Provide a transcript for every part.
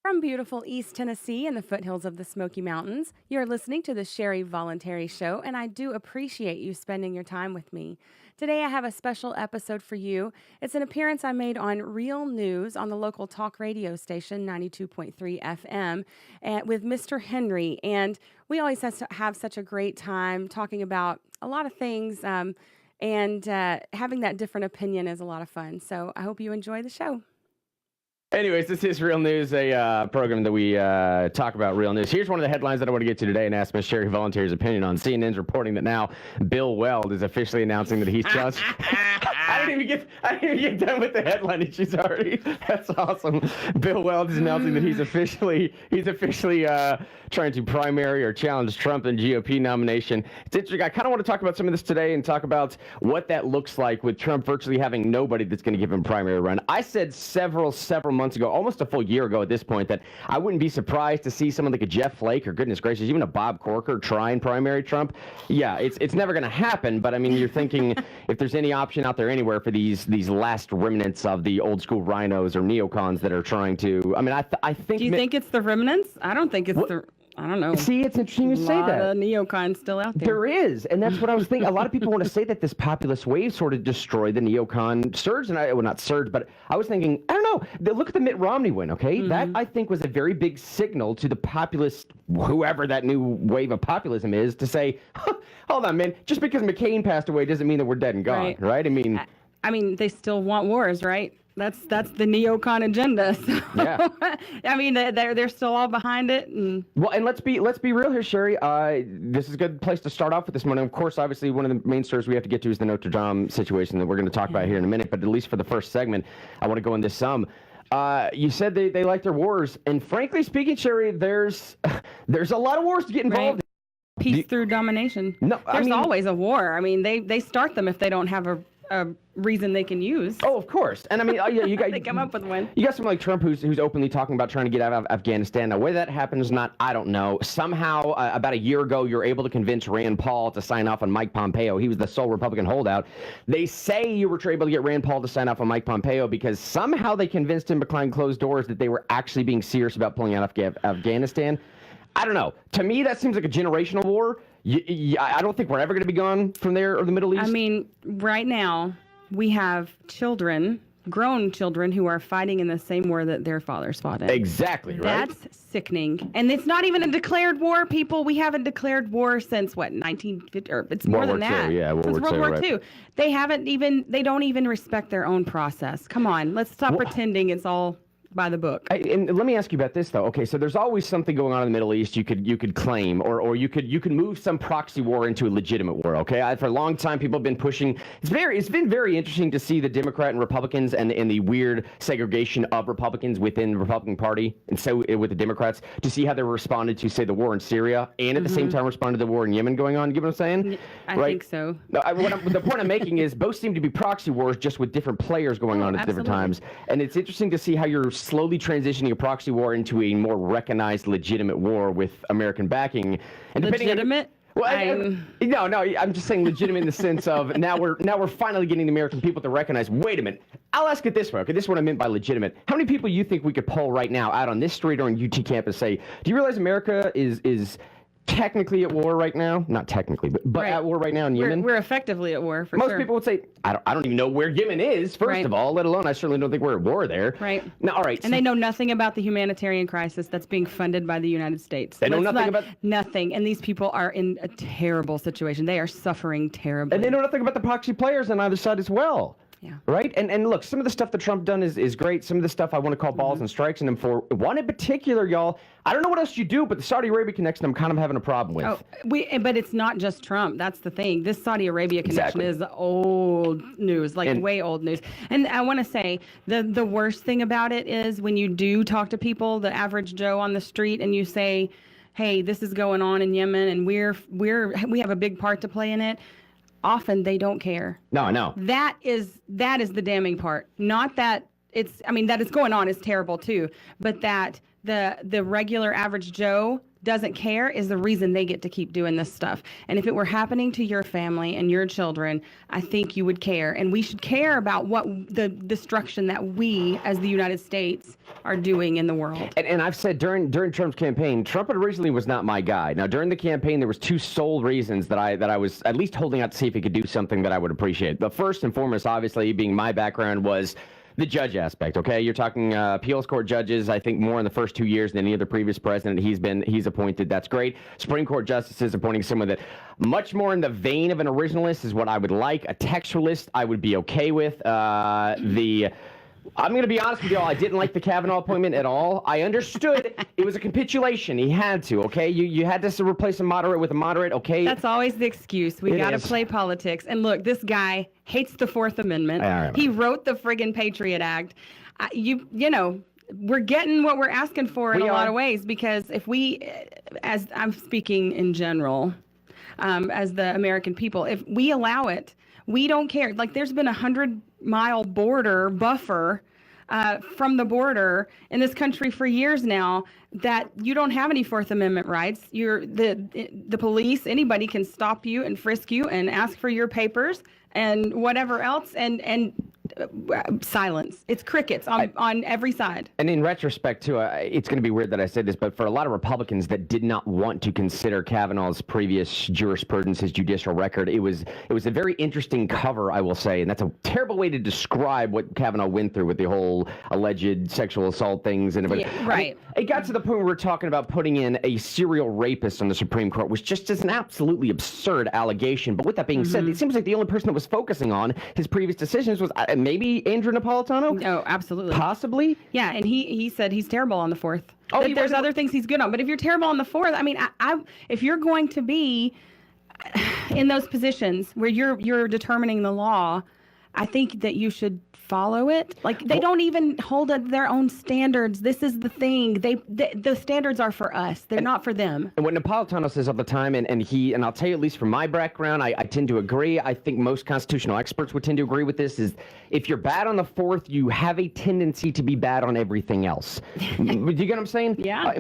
From beautiful East Tennessee and the foothills of the Smoky Mountains, you're listening to the Sherry Voluntary Show, and I do appreciate you spending your time with me. Today, I have a special episode for you. It's an appearance I made on Real News on the local talk radio station, 92.3 FM, with Mr. Henry. And we always have such a great time talking about a lot of things, and having that different opinion is a lot of fun. So I hope you enjoy the show. Anyways, this is Real News, a program that we talk about real news. Here's one of the headlines that I want to get to today and ask Ms. Sherry Voluntary's opinion on. CNN's reporting that now Bill Weld is officially announcing that he's just... I didn't even get done with the headline and she's already... That's awesome. Bill Weld is announcing that he's officially trying to primary or challenge Trump in GOP nomination. It's interesting. I kind of want to talk about some of this today and talk about what that looks like with Trump virtually having nobody that's going to give him primary run. I said several months ago, almost a full year ago at this point, that I wouldn't be surprised to see someone like a Jeff Flake or, goodness gracious, even a Bob Corker try and primary Trump. Yeah, it's never going to happen, but I mean, you're thinking if there's any option out there anywhere for these last remnants of the old school rhinos or neocons that are trying to, I mean, I think... Do you think it's the remnants? I don't think it's I don't know. See, it's interesting you say that. A lot of neocons still out there. There is, and that's what I was thinking. A lot of people want to say that this populist wave sort of destroyed the neocon surge, and not surge, but I was thinking, I don't know. Look at the Mitt Romney win, okay? Mm-hmm. That, I think, was a very big signal to the populist, whoever that new wave of populism is, to say, hold on, man, just because McCain passed away doesn't mean that we're dead and gone, right? I mean, they still want wars, right? That's the neocon agenda. So. Yeah. I mean, they're still all behind it. Well, and let's be real here, Sherry. This is a good place to start off with this morning. Of course, obviously, one of the main stories we have to get to is the Notre Dame situation that we're going to talk about here in a minute. But at least for the first segment, I want to go into some. You said they like their wars, and frankly speaking, Sherry, there's a lot of wars to get involved in. Peace through domination. No, there's always a war. I mean, they start them if they don't have a reason they can use. Oh, of course. And I mean, you got they come up with one. You got someone like Trump who's openly talking about trying to get out of Afghanistan. Now, whether that happens or not, I don't know. Somehow, about a year ago, you're able to convince Rand Paul to sign off on Mike Pompeo. He was the sole Republican holdout. They say you were able to get Rand Paul to sign off on Mike Pompeo because somehow they convinced him behind closed doors that they were actually being serious about pulling out of Afghanistan. I don't know. To me, that seems like a generational war. I don't think we're ever going to be gone from there or the Middle East. I mean, right now, we have grown children, who are fighting in the same war that their fathers fought in. Exactly, right? That's sickening. And it's not even a declared war, people. We haven't declared war since, 1950? Or it's more than that. World War II. They don't even respect their own process. Come on, let's stop pretending it's all by the book. And let me ask you about this, though. Okay, so there's always something going on in the Middle East you could claim, or you could move some proxy war into a legitimate war. Okay, for a long time people have been pushing. It's been very interesting to see the Democrat and Republicans and the weird segregation of Republicans within the Republican Party, and so with the Democrats, to see how they responded to, say, the war in Syria, and at the same time responded to the war in Yemen going on. You get what I'm saying? I think so. No, the point I'm making is both seem to be proxy wars, just with different players going on at different times, and it's interesting to see how you're slowly transitioning a proxy war into a more recognized, legitimate war with American backing. And legitimate? No, I'm just saying legitimate in the sense of now we're finally getting the American people to recognize, wait a minute, I'll ask it this way, okay, this is what I meant by legitimate. How many people you think we could poll right now out on this street or on UT campus say, do you realize America is technically at war right now? Not technically, but at war right now in Yemen. We're effectively at war, for Most sure. people would say, I don't even know where Yemen is, first of all, let alone I certainly don't think we're at war there. Right. Now, all right. And they know nothing about the humanitarian crisis that's being funded by the United States. They know nothing about... Nothing. And these people are in a terrible situation. They are suffering terribly. And they know nothing about the proxy players on either side as well. Yeah. Right? And look, some of the stuff that Trump done is great. Some of the stuff I want to call balls and strikes in him for. One in particular, y'all, I don't know what else you do, but the Saudi Arabia connection I'm kind of having a problem with. But it's not just Trump. That's the thing. This Saudi Arabia connection is old news, way old news. And I want to say the worst thing about it is when you do talk to people, the average Joe on the street, and you say, hey, this is going on in Yemen and we have a big part to play in it. Often they don't care. No. That is the damning part. Not that that it's going on is terrible too, but that the regular average Joe doesn't care is the reason they get to keep doing this stuff. And if it were happening to your family and your children, I think you would care. And we should care about what the destruction that we, as the United States, are doing in the world. And I've said during Trump's campaign, Trump originally was not my guy. Now, during the campaign, there was two sole reasons that I was at least holding out to see if he could do something that I would appreciate. The first and foremost, obviously, being my background, was the judge aspect. Okay, you're talking appeals court judges. I think more in the first 2 years than any other previous president he's appointed. That's great. Supreme Court justices appointing someone that much more in the vein of an originalist is what I would like. A textualist I would be okay with. I'm going to be honest with y'all. I didn't like the Kavanaugh appointment at all. I understood it was a capitulation. He had to, okay? You had to replace a moderate with a moderate, okay? That's always the excuse. We got to play politics. And look, this guy hates the Fourth Amendment. He wrote the friggin' Patriot Act. You know, we're getting what we're asking for in a lot of ways, because if we, as I'm speaking in general, as the American people, if we allow it, we don't care. Like, there's been 100-mile border buffer from the border in this country for years now, that you don't have any Fourth Amendment rights. The police, anybody can stop you and frisk you and ask for your papers and whatever else, and silence. It's crickets on every side. And in retrospect, too, it's going to be weird that I said this, but for a lot of Republicans that did not want to consider Kavanaugh's previous jurisprudence, his judicial record, it was a very interesting cover, I will say, and that's a terrible way to describe what Kavanaugh went through with the whole alleged sexual assault things and everything. Yeah, right. I mean, it got to the point where we're talking about putting in a serial rapist on the Supreme Court, which just is an absolutely absurd allegation. But with that being said, it seems like the only person that was focusing on his previous decisions was maybe Andrew Napolitano? Oh, absolutely. Possibly? Yeah, and he said he's terrible on the Fourth. Oh, there's other things he's good on. But if you're terrible on the Fourth, I mean, if you're going to be in those positions where you're determining the law, I think that you should follow it. Like, they don't even hold their own standards. This is the thing. The standards are for us. They're not for them. And what Napolitano says all the time, and I'll tell you, at least from my background, I tend to agree. I think most constitutional experts would tend to agree with this, is if you're bad on the Fourth, you have a tendency to be bad on everything else. Do you get what I'm saying? Yeah.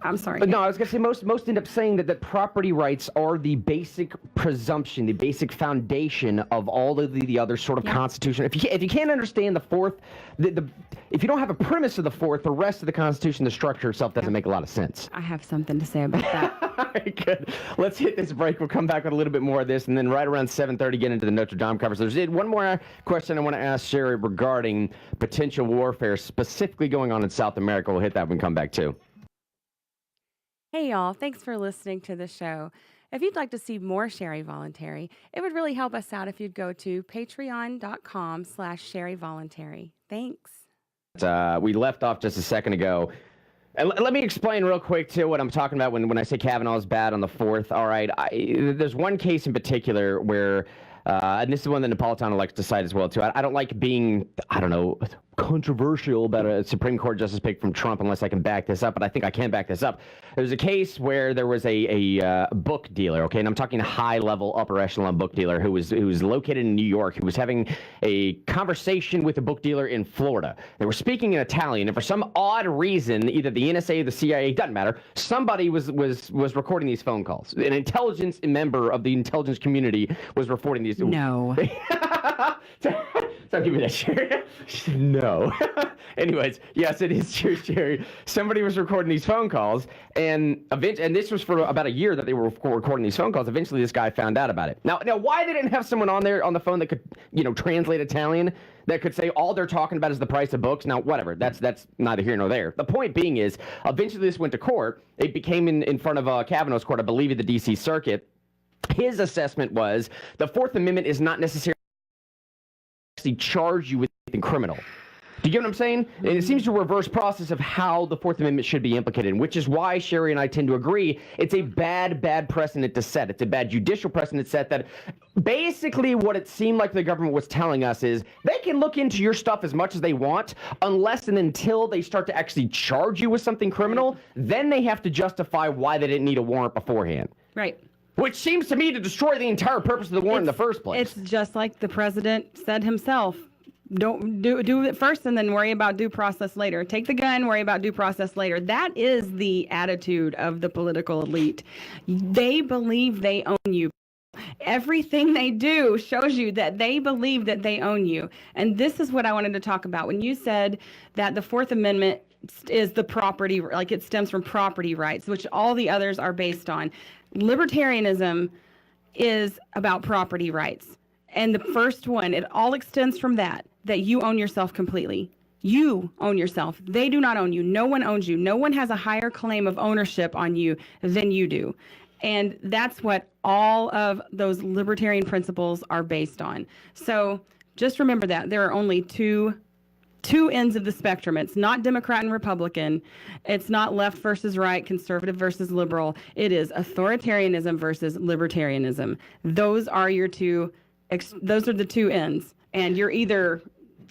I'm sorry. No, I was going to say most end up saying that property rights are the basic presumption, the basic foundation of all of the other sort of constitution. If you can't understand the Fourth, if you don't have a premise of the Fourth, the rest of the Constitution, the structure itself doesn't make a lot of sense. I have something to say about that. All right, good. Let's hit this break. We'll come back with a little bit more of this, and then right around 7:30, get into the Notre Dame coverage. There's one more question I want to ask Sherry regarding potential warfare, specifically going on in South America. We'll hit that when we come back, too. Hey, y'all. Thanks for listening to the show. If you'd like to see more Sherry Voluntary, it would really help us out if you'd go to patreon.com/Sherry Voluntary. Thanks. We left off just a second ago. And let me explain real quick, too, what I'm talking about when I say Kavanaugh is bad on the Fourth. All right. There's one case in particular where, and this is one that Napolitano likes to cite as well, too. I don't like being, controversial about a Supreme Court justice pick from Trump unless I can back this up, but I think I can back this up. There's a case where there was a book dealer, okay, and I'm talking high-level, upper echelon book dealer who was located in New York, who was having a conversation with a book dealer in Florida. They were speaking in Italian, and for some odd reason, either the NSA or the CIA, doesn't matter, somebody was recording these phone calls. An intelligence member of the intelligence community was reporting these. No. Don't give me that, Sherry. No. Anyways, yes, it is true, Sherry. Somebody was recording these phone calls, and this was for about a year that they were recording these phone calls. Eventually, this guy found out about it. Now, why they didn't have someone on the phone that could, translate Italian, that could say all they're talking about is the price of books? Now, whatever. That's neither here nor there. The point being is, eventually this went to court. It became in front of Kavanaugh's court, I believe, at the D.C. Circuit. His assessment was the Fourth Amendment is not necessarily charge you with anything criminal. Do you get what I'm saying? And it seems to reverse process of how the Fourth Amendment should be implicated, which is why Sherry and I tend to agree it's a bad precedent to set. It's a bad judicial precedent set that basically what it seemed like the government was telling us is they can look into your stuff as much as they want unless and until they start to actually charge you with something criminal, then they have to justify why they didn't need a warrant beforehand. Right. Which seems to me to destroy the entire purpose of the warrant in the first place. It's just like the president said himself. Don't do it first and then worry about due process later. Take the gun, worry about due process later. That is the attitude of the political elite. They believe they own you. Everything they do shows you that they believe that they own you. And this is what I wanted to talk about. When you said that the Fourth Amendment is the property, like it stems from property rights, which all the others are based on. Libertarianism is about property rights. And the first one, it all extends from that you own yourself completely. You own yourself. They do not own you. No one owns you. No one has a higher claim of ownership on you than you do. And that's what all of those libertarian principles are based on. So just remember that there are only two ends of the spectrum. It's not Democrat and Republican. It's not left versus right, conservative versus liberal. It is authoritarianism versus libertarianism. Those are the two ends. And you're either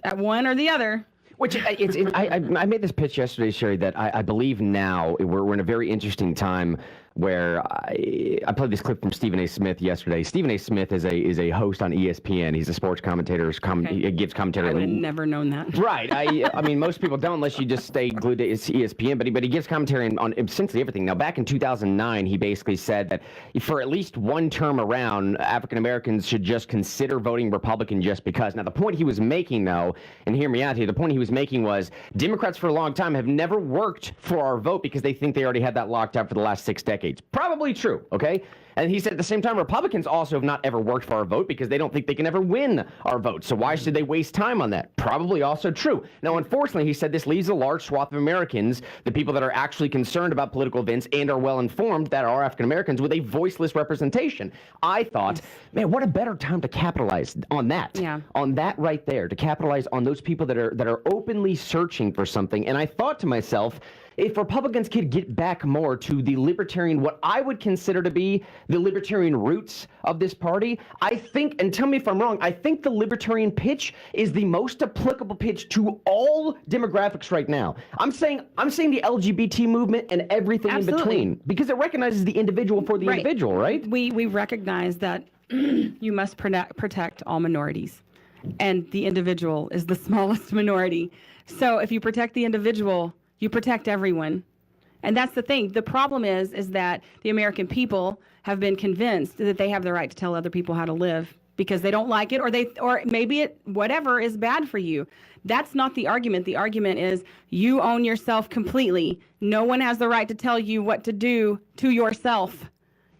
at one or the other. Which I made this pitch yesterday, Sherry, that I believe now we're in a very interesting time where I played this clip from Stephen A. Smith yesterday. Stephen A. Smith is a host on ESPN. He's a sports commentator. He gives commentary. I would have never known that. Right. I mean, most people don't unless you just stay glued to ESPN. But he gives commentary on essentially everything. Now, back in 2009, he basically said that for at least one term around, African Americans should just consider voting Republican just because. Now, the point he was making, though, and hear me out here, the point he was making was Democrats for a long time have never worked for our vote because they think they already had that locked up for the last 6 decades. Probably true, okay? And he said at the same time, Republicans also have not ever worked for our vote because they don't think they can ever win our vote. So why should they waste time on that? Probably also true. Now, unfortunately, he said this leaves a large swath of Americans, the people that are actually concerned about political events and are well-informed, that are African Americans, with a voiceless representation. I thought, man, what a better time to capitalize on that. Yeah. On that right there, to capitalize on those people that are openly searching for something. And I thought to myself, if Republicans could get back more to the libertarian, what I would consider to be the libertarian roots of this party, I think, and tell me if I'm wrong, I think the libertarian pitch is the most applicable pitch to all demographics right now. I'm saying the LGBT movement and everything Absolutely. in between, because it recognizes the individual for the individual, right? We recognize that you must protect all minorities, and the individual is the smallest minority. So if you protect the individual, you protect everyone. And that's the thing. The problem is that the American people have been convinced that they have the right to tell other people how to live because they don't like it, or maybe whatever is bad for you. That's not the argument. The argument is you own yourself completely. No one has the right to tell you what to do to yourself.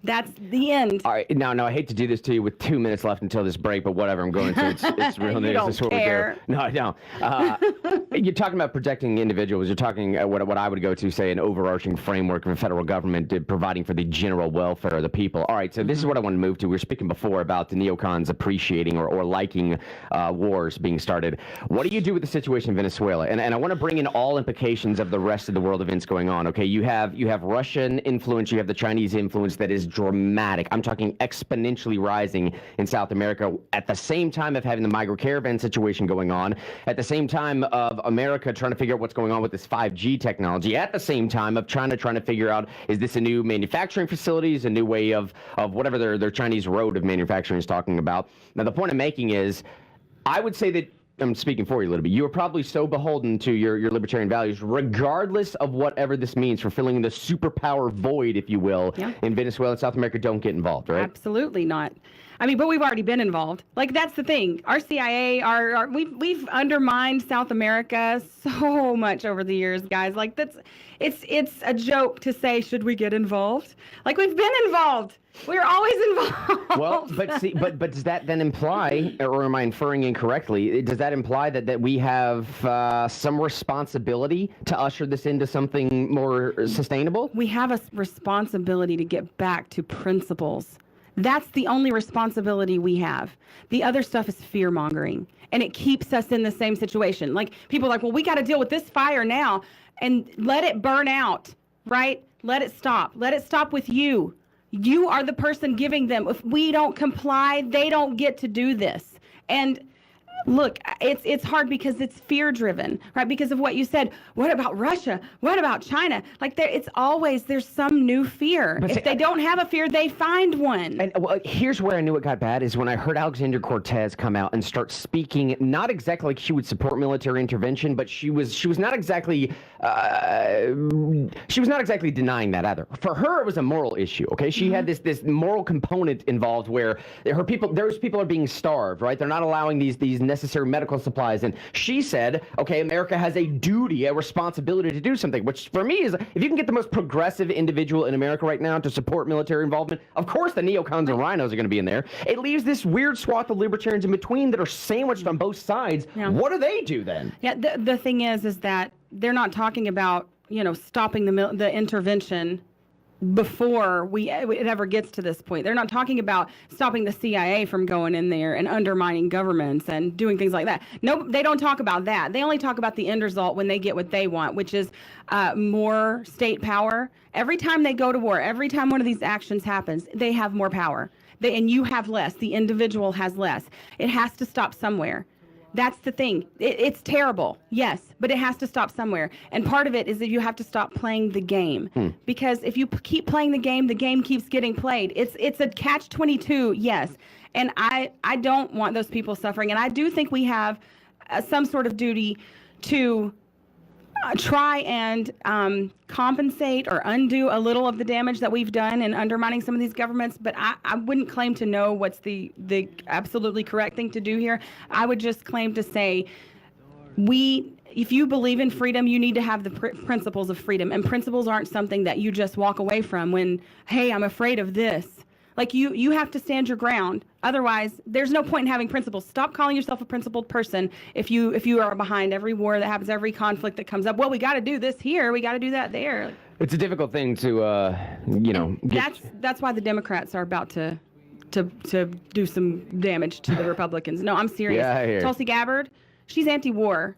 That's the end. All right. Now, I hate to do this to you with 2 minutes left until this break, but whatever. I'm going to. It's real news. Don't This is what care. we do. No, I don't. You're talking about protecting individuals. You're talking what I would go to, say, an overarching framework of the federal government providing for the general welfare of the people. All right. So this is what I want to move to. We were speaking before about the neocons appreciating or liking wars being started. What do you do with the situation in Venezuela? And I want to bring in all implications of the rest of the world events going on. Okay. You have Russian influence. You have the Chinese influence that is dramatic. I'm talking exponentially rising in South America at the same time of having the migrant caravan situation going on, at the same time of America trying to figure out what's going on with this 5G technology, at the same time of China trying to figure out, is this a new manufacturing facilities, a new way of whatever their Chinese road of manufacturing is talking about. Now, the point I'm making is, I would say that I'm speaking for you a little bit. You are probably so beholden to your libertarian values, regardless of whatever this means for filling the superpower void, if you will, in Venezuela and South America. Don't get involved, right? Absolutely not. I mean, but we've already been involved. Like, that's the thing. Our CIA, we've undermined South America so much over the years, guys. Like, it's a joke to say, should we get involved? Like, we've been involved. We're always involved. Well, but does that then imply, or am I inferring incorrectly, does that imply that we have some responsibility to usher this into something more sustainable? We have a responsibility to get back to principles. That's the only responsibility we have. The other stuff is fear-mongering, and it keeps us in the same situation. Like, people are like, well, we got to deal with this fire now, and let it burn out, right? Let it stop. Let it stop with you. You are the person giving them. If we don't comply, they don't get to do this. And Look, it's hard because it's fear driven, right? Because of what you said. What about Russia? What about China? Like there's some new fear. But if they don't have a fear, they find one. And here's where I knew it got bad is when I heard Alexandria Cortez come out and start speaking, not exactly like she would support military intervention, but she was not exactly denying that either. For her, it was a moral issue. Okay, she had this moral component involved where those people are being starved, right? They're not allowing these necessary medical supplies, and she said, okay, America has a duty, a responsibility to do something, which for me is, if you can get the most progressive individual in America right now to support military involvement, of course the neocons and rhinos are going to be in there. It leaves this weird swath of libertarians in between that are sandwiched on both sides. Yeah. What do they do then? Yeah, the thing is that they're not talking about, stopping the intervention before it ever gets to this point. They're not talking about stopping the CIA from going in there and undermining governments and doing things like that. No, they don't talk about that. They only talk about the end result when they get what they want, which is more state power. Every time they go to war, every time one of these actions happens, they have more power. And you have less. The individual has less. It has to stop somewhere. That's the thing. It's terrible, yes, but it has to stop somewhere. And part of it is that you have to stop playing the game. Because if you keep playing the game keeps getting played. It's a catch-22, yes. And I don't want those people suffering. And I do think we have some sort of duty to try and compensate or undo a little of the damage that we've done in undermining some of these governments. But I wouldn't claim to know what's the absolutely correct thing to do here. I would just claim to say if you believe in freedom, you need to have the principles of freedom. And principles aren't something that you just walk away from when, hey, I'm afraid of this. Like you have to stand your ground. Otherwise, there's no point in having principles. Stop calling yourself a principled person if you are behind every war that happens, every conflict that comes up. Well, we got to do this here. We got to do that there. It's a difficult thing to, That's why the Democrats are about to do some damage to the Republicans. No, I'm serious. Yeah, I hear. Tulsi Gabbard, she's anti-war.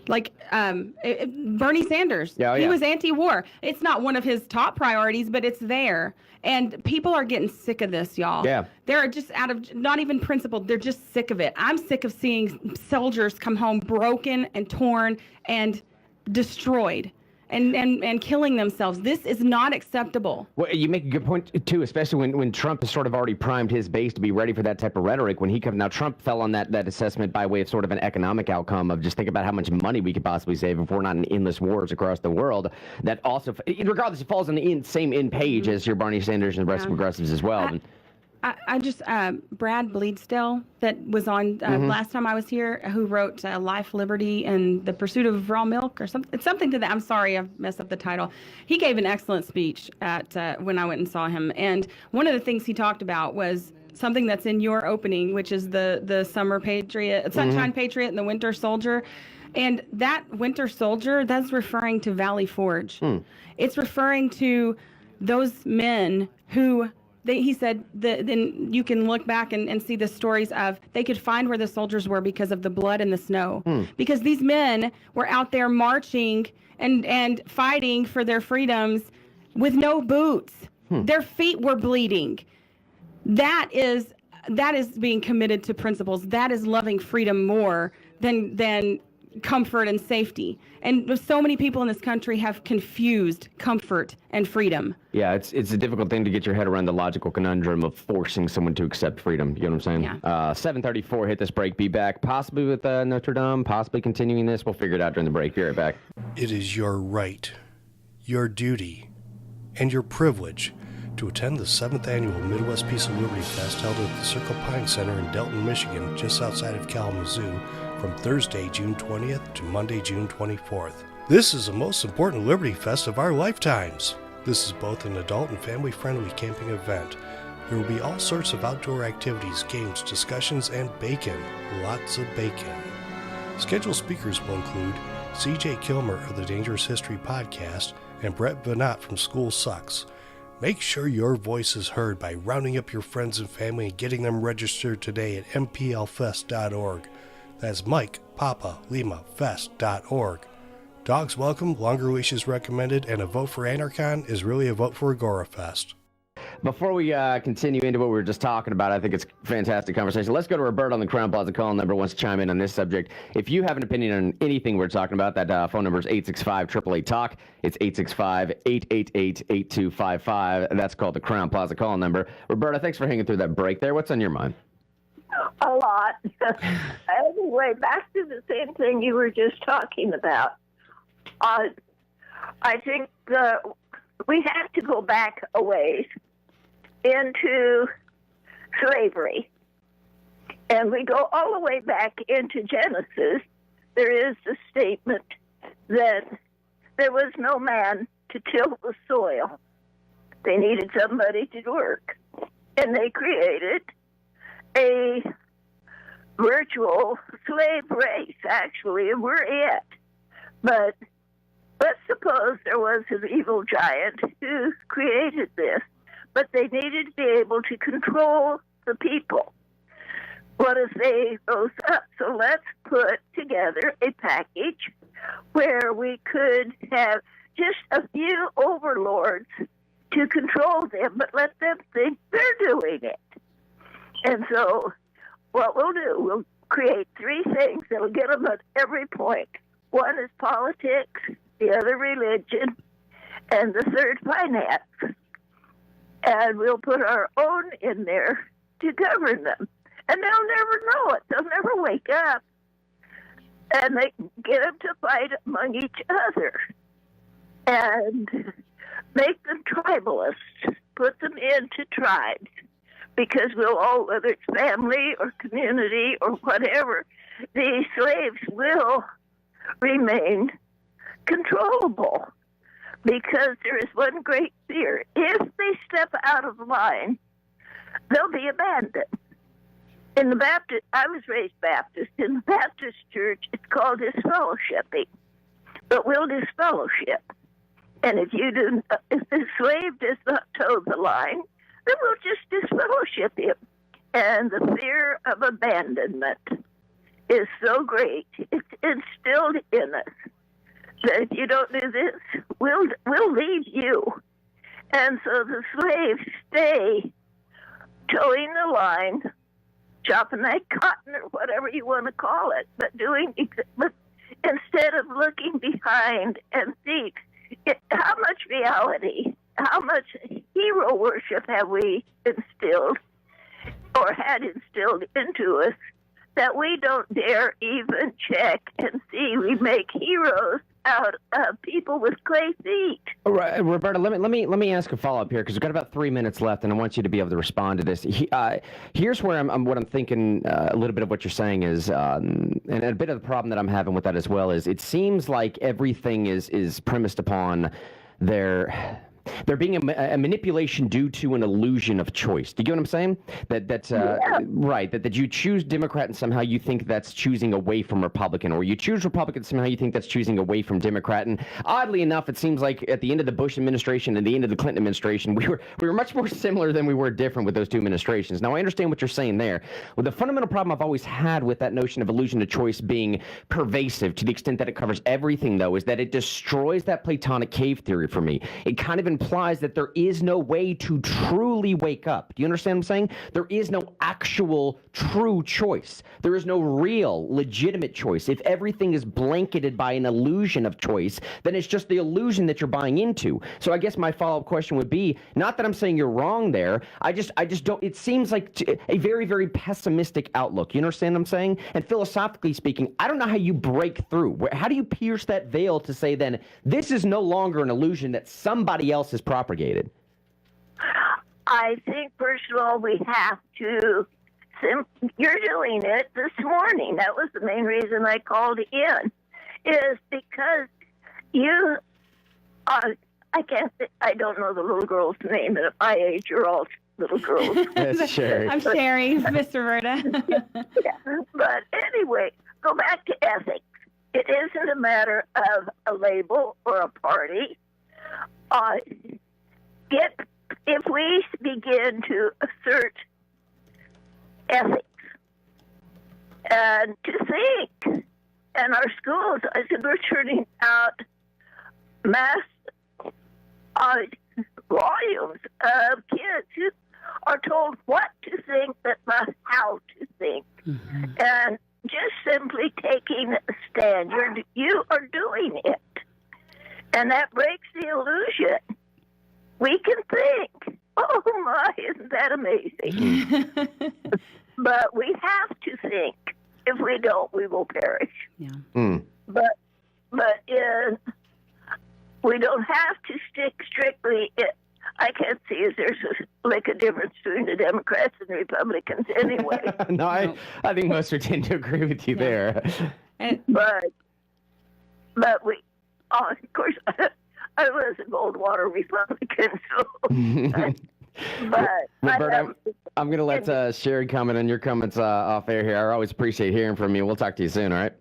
Like Bernie Sanders, he was anti-war. It's not one of his top priorities, but it's there. And people are getting sick of this, y'all. Yeah. They're just not even principled. They're just sick of it. I'm sick of seeing soldiers come home broken and torn and destroyed and killing themselves. This is not acceptable. Well, you make a good point, too, especially when Trump has sort of already primed his base to be ready for that type of rhetoric. When he comes, now Trump fell on that assessment by way of sort of an economic outcome of just think about how much money we could possibly save if we're not in endless wars across the world. That also, regardless, it falls on the same page as your Bernie Sanders and the rest of progressives as well. I just, Brad Bleedstill, that was on last time I was here, who wrote Life, Liberty, and the Pursuit of Raw Milk, or something. It's something to that. I'm sorry, I've messed up the title. He gave an excellent speech when I went and saw him. And one of the things he talked about was something that's in your opening, which is the Summer Patriot, Sunshine Patriot, and the Winter Soldier. And that Winter Soldier, that's referring to Valley Forge. It's referring to those men who... he said then you can look back and see the stories of they could find where the soldiers were because of the blood and the snow. Because these men were out there marching and fighting for their freedoms with no boots. Their feet were bleeding. That is being committed to principles. That is loving freedom more than comfort and safety. And so many people in this country have confused comfort and freedom. Yeah, it's a difficult thing to get your head around the logical conundrum of forcing someone to accept freedom. You know what I'm saying? Yeah. 7:34, hit this break. Be back, possibly with Notre Dame, possibly continuing this. We'll figure it out during the break. Be right back. It is your right, your duty, and your privilege to attend the 7th Annual Midwest Peace and Liberty Fest held at the Circle Pine Center in Delton, Michigan, just outside of Kalamazoo, from Thursday, June 20th to Monday, June 24th. This is the most important Liberty Fest of our lifetimes. This is both an adult and family-friendly camping event. There will be all sorts of outdoor activities, games, discussions, and bacon. Lots of bacon. Scheduled speakers will include C.J. Kilmer of the Dangerous History Podcast and Brett Venat from School Sucks. Make sure your voice is heard by rounding up your friends and family and getting them registered today at mplfest.org. That's Mike, Papa, Lima, Fest.org. Dogs welcome, longer leashes recommended, and a vote for Anarchon is really a vote for AgoraFest. Before we continue into what we were just talking about, I think it's a fantastic conversation. Let's go to Roberta on the Crown Plaza call number, wants to chime in on this subject. If you have an opinion on anything we're talking about, that phone number is 865-888-TALK. It's 865-888-8255. That's called the Crown Plaza call number. Roberta, thanks for hanging through that break there. What's on your mind? A lot. Anyway, back to the same thing you were just talking about. I think we have to go back a ways into slavery. And we go all the way back into Genesis. There is the statement that there was no man to till the soil. They needed somebody to work. And they created a virtual slave race, actually, and we're it. But let's suppose there was an evil giant who created this, but they needed to be able to control the people. What if they rose up? So let's put together a package where we could have just a few overlords to control them, but let them think they're doing it. And so what we'll do, we'll create three things that'll get them at every point. One is politics, the other religion, and the third finance. And we'll put our own in there to govern them. And they'll never know it. They'll never wake up. And they get them to fight among each other. And make them tribalists. Put them into tribes. Because we'll all, whether it's family or community or whatever, the slaves will remain controllable. Because there is one great fear. If they step out of line, they'll be abandoned. In the Baptist, I was raised Baptist. In the Baptist church, it's called disfellowshipping. But we'll disfellowship. And if the slave does not toe the line, then we'll just disfellowship him. And the fear of abandonment is so great. It's instilled in us that if you don't do this, we'll leave you. And so the slaves stay towing the line, chopping that cotton or whatever you want to call it, but instead of looking behind and see how much reality, how much hero worship have we instilled or had instilled into us that we don't dare even check and see. We make heroes out of people with clay feet. All right, Roberta, let me ask a follow-up here, because we've got about 3 minutes left, and I want you to be able to respond to this. Here's where what I'm thinking. A little bit of what you're saying is, and a bit of the problem that I'm having with that as well is, it seems like everything is premised upon there being a manipulation due to an illusion of choice. Do you get what I'm saying? Right. That you choose Democrat and somehow you think that's choosing away from Republican, or you choose Republican and somehow you think that's choosing away from Democrat. And oddly enough, it seems like at the end of the Bush administration and the end of the Clinton administration, we were much more similar than we were different with those two administrations. Now, I understand what you're saying there. Well, the fundamental problem I've always had with that notion of illusion of choice being pervasive to the extent that it covers everything, though, is that it destroys that Platonic cave theory for me. It kind of implies that there is no way to truly wake up. Do you understand what I'm saying? There is no actual true choice. There is no real, legitimate choice. If everything is blanketed by an illusion of choice, then it's just the illusion that you're buying into. So I guess my follow-up question would be, not that I'm saying you're wrong there, I just don't, it seems like a very, very pessimistic outlook. You understand what I'm saying? And philosophically speaking, I don't know how you break through. How do you pierce that veil to say then, this is no longer an illusion that somebody else has propagated? I think, first of all, we have to, you're doing it this morning. That was the main reason I called in, is because you, I don't know the little girl's name, but at my age, you're all little girls. That's Sherry. I'm Sherry, Miss Roberta. Yeah. But anyway, go back to ethics. It isn't a matter of a label or a party. If we begin to assert ethics and to think, and our schools, I said, we're turning out mass volumes of kids who are told what to think but not how to think. Mm-hmm. And just simply taking a stand. You are doing it. And that breaks the illusion. We can think. Oh my, isn't that amazing? But we have to think. If we don't, we will perish. Yeah. But we don't have to stick strictly. I can't see if there's a difference between the Democrats and the Republicans anyway. No, I think most would tend to agree with you there. But we, of course, I was a Goldwater Republican, so. But Roberta, I'm going to let Sherry comment on your comments off air here. I always appreciate hearing from you. We'll talk to you soon, all right?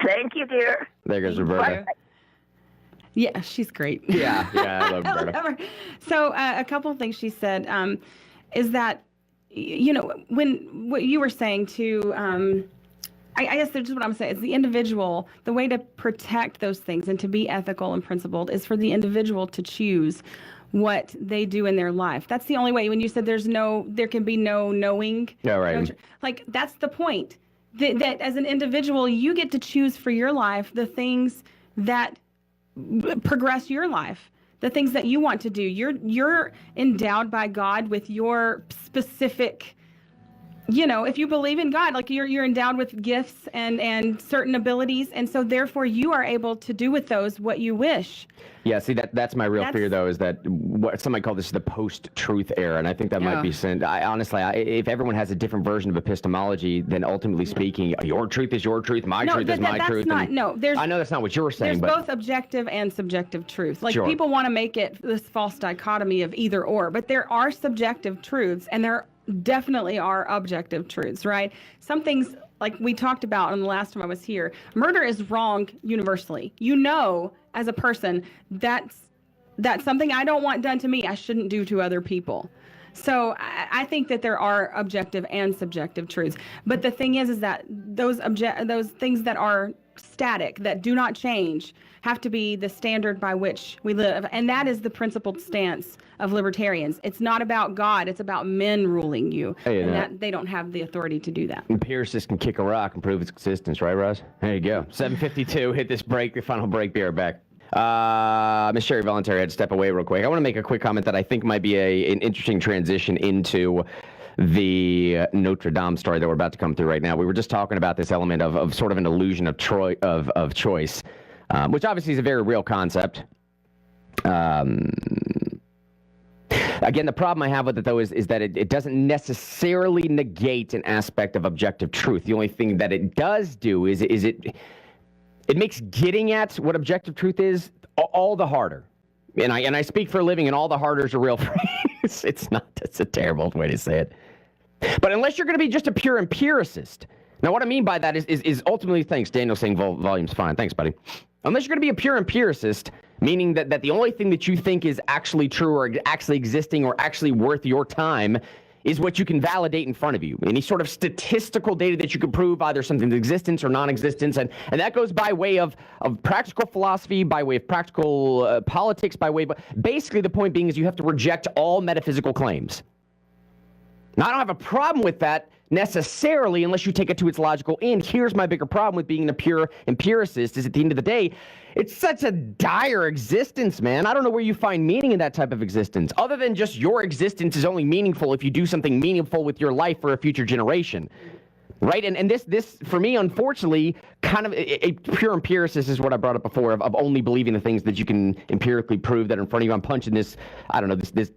Thank you, dear. There goes Roberta. Bye. Yeah, she's great. Yeah, I love Roberta. I love her. So a couple of things she said is that, when what you were saying too, I guess that's what I'm saying. It's the individual. The way to protect those things and to be ethical and principled is for the individual to choose what they do in their life. That's the only way. When you said there can be no knowing. Yeah, right. That's the point. That as an individual, you get to choose for your life the things that progress your life, the things that you want to do. You're endowed by God with your specific, if you believe in God, like you're endowed with gifts and certain abilities, and so therefore you are able to do with those what you wish. Yeah, see, that's my real fear, though, is that what somebody called this the post-truth era, and I think that might be sin. Honestly, if everyone has a different version of epistemology, then ultimately speaking, your truth is your truth, my truth is my truth. I know that's not what you're saying, there's but both objective and subjective truth. Like, sure. People want to make it this false dichotomy of either or, but there are subjective truths, and there definitely are objective truths, right? Some things, like we talked about on the last time I was here, murder is wrong universally. As a person, that's something I don't want done to me, I shouldn't do to other people. So I think that there are objective and subjective truths. But the thing is that those things that are static, that do not change, have to be the standard by which we live. And that is the principled stance of libertarians. It's not about God, it's about men ruling you. And that they don't have the authority to do that. Empiricists can kick a rock and prove its existence, right, Roz? There you go. 7:52, hit this break, the final break, be right back. Miss Sherry Voluntary had to step away real quick. I want to make a quick comment that I think might be an interesting transition into the Notre Dame story that we're about to come through right now. We were just talking about this element of sort of an illusion of choice, which obviously is a very real concept. Again, the problem I have with it, though, is that it doesn't necessarily negate an aspect of objective truth. The only thing that it does do is it makes getting at what objective truth is all the harder. And I speak for a living, and all the harder is a real phrase. It's a terrible way to say it. But unless you're going to be just a pure empiricist. Now, what I mean by that is ultimately, thanks, Daniel saying volume's fine. Thanks, buddy. Unless you're going to be a pure empiricist, meaning that the only thing that you think is actually true or actually existing or actually worth your time is what you can validate in front of you. Any sort of statistical data that you can prove either something's existence or non-existence. And that goes by way of practical philosophy, by way of practical politics, basically the point being is you have to reject all metaphysical claims. Now, I don't have a problem with that necessarily unless you take it to its logical end. Here's my bigger problem with being a pure empiricist is at the end of the day, it's such a dire existence, man. I don't know where you find meaning in that type of existence, other than just your existence is only meaningful if you do something meaningful with your life for a future generation. Right? And this, for me, unfortunately, kind of a pure empiricist is what I brought up before of only believing the things that you can empirically prove that are in front of you. I'm punching this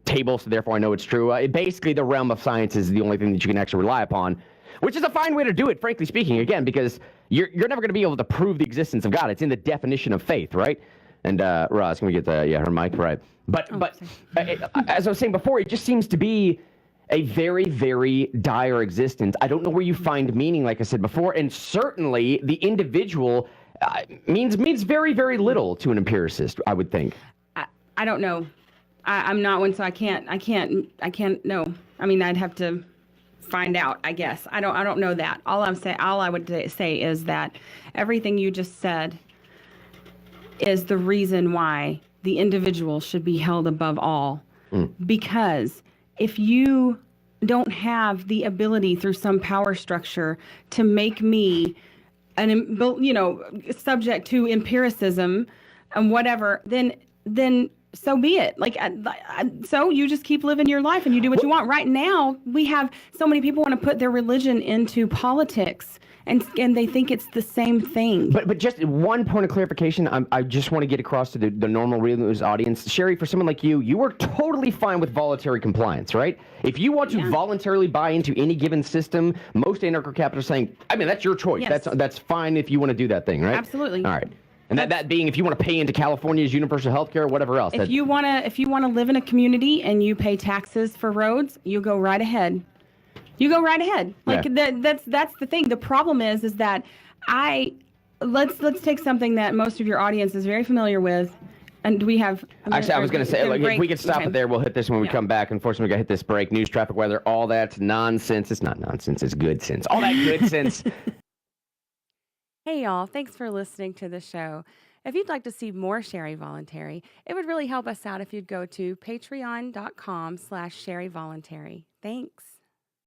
table, so therefore I know it's true. Basically, the realm of science is the only thing that you can actually rely upon, which is a fine way to do it, frankly speaking, again, because you're never going to be able to prove the existence of God. It's in the definition of faith, right? And Roz, can we get her mic? Right. But as I was saying before, it just seems to be a very, very dire existence. I don't know where you find meaning, like I said before, and certainly the individual means very, very little to an empiricist, I would think. I don't know. I'm not one, so I can't know. I mean, I'd have to find out, I guess. I don't know that. All I would say is that everything you just said is the reason why the individual should be held above all. Because if you don't have the ability through some power structure to make me subject to empiricism and whatever, then so be it. Like, so you just keep living your life and you do what you want. Right now, we have so many people want to put their religion into politics, and they think it's the same thing. But just one point of clarification, I just want to get across to the normal Real News audience. Sherry, for someone like you are totally fine with voluntary compliance, right? If you want to voluntarily buy into any given system, most anarcho-capitalists are saying, I mean, that's your choice. Yes. That's fine if you want to do that thing, right? Absolutely. All right. And that being, if you want to pay into California's universal health care or whatever else. If you want to live in a community and you pay taxes for roads, you go right ahead. You go right ahead. Like that's the thing. The problem is that let's take something that most of your audience is very familiar with. And we have... Actually, I was going to say, like, if we could stop it there, we'll hit this when we come back. Unfortunately, we got to hit this break. News, traffic, weather, all that's nonsense. It's not nonsense. It's good sense. All that good sense. Hey, y'all. Thanks for listening to the show. If you'd like to see more Sherry Voluntary, it would really help us out if you'd go to patreon.com/SherryVoluntary. Thanks.